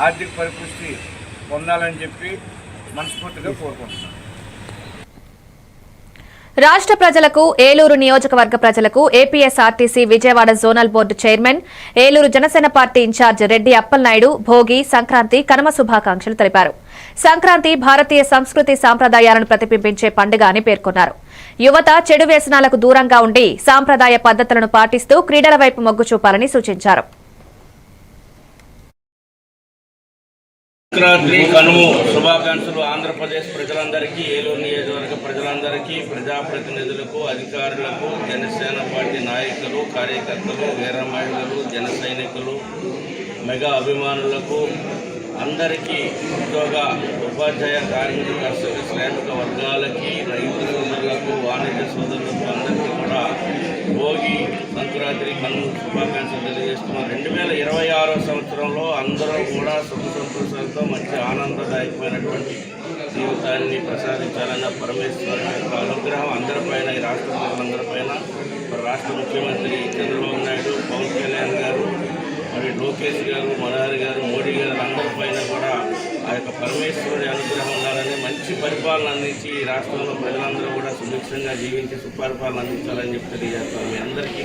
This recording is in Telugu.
ఆర్థిక పరిపుష్టి పొందాలని చెప్పి మనస్ఫూర్తిగా కోరుకుంటున్నాను. రాష్ట్ర ప్రజలకు, ఏలూరు నియోజకవర్గ ప్రజలకు APSRTC Vijayawada zonal board chairman, Eluru Janasena party in charge Reddy Appalanaidu Bhogi, Sankranti, Kanuma శుభాకాంక్షలు తెలిపారు. సంక్రాంతి భారతీయ సంస్కృతి సాంప్రదాయాలను ప్రతిబింబించే పండుగ అని పేర్కొన్నారు. యువత చెడు వ్యసనాలకు దూరంగా ఉండి సాంప్రదాయ పద్ధతులను పాటిస్తూ క్రీడల వైపు మొగ్గు చూపాలని సూచించారు. సంక్రాంతి కనుమ శుభాకాంక్షలు ఆంధ్రప్రదేశ్ ప్రజలందరికీ, ఏలూరు నియోజకవర్గ ప్రజలందరికీ, ప్రజాప్రతినిధులకు, అధికారులకు, జనసేన పార్టీ నాయకులు, కార్యకర్తలు, వీర మహిళలు, జన సైనికులు, మెగా అభిమానులకు అందరికీ, ఉద్యోగ ఉపాధ్యాయ కార్మిక కర్షక శ్రామిక వర్గాలకి, రైతు సోదరులకు, వాణిజ్య సోదరులకు అందరికీ కూడా భోగి, సంక్రాంతి, కనుమ శుభాకాంక్షలు తెలియజేస్తున్నాం. 2026 సంవత్సరంలో అందరూ కూడా సుఖ సంతోషాలతో మంచి ఆనందదాయకమైనటువంటి జీవితాన్ని ప్రసాదించాలన్న పరమేశ్వరుని యొక్క అనుగ్రహం అందరిపైన, ఈ రాష్ట్ర ప్రజలందరిపైన, రాష్ట్ర ముఖ్యమంత్రి చంద్రబాబు నాయుడు, పవన్ కళ్యాణ్ గారు, మరి లోకేష్ గారు, మనోహర్ గారు, మోడీ గారు అందరిపైన కూడా ఆ యొక్క పరమేశ్వరుడి అనుగ్రహం ఉండాలని, మంచి పరిపాలన అందించి ఈ రాష్ట్రంలో ప్రజలందరూ కూడా సుభిక్షంగా జీవించి సుపరిపాలన అందించాలని చెప్పి తెలియజేస్తాం. మీ అందరికీ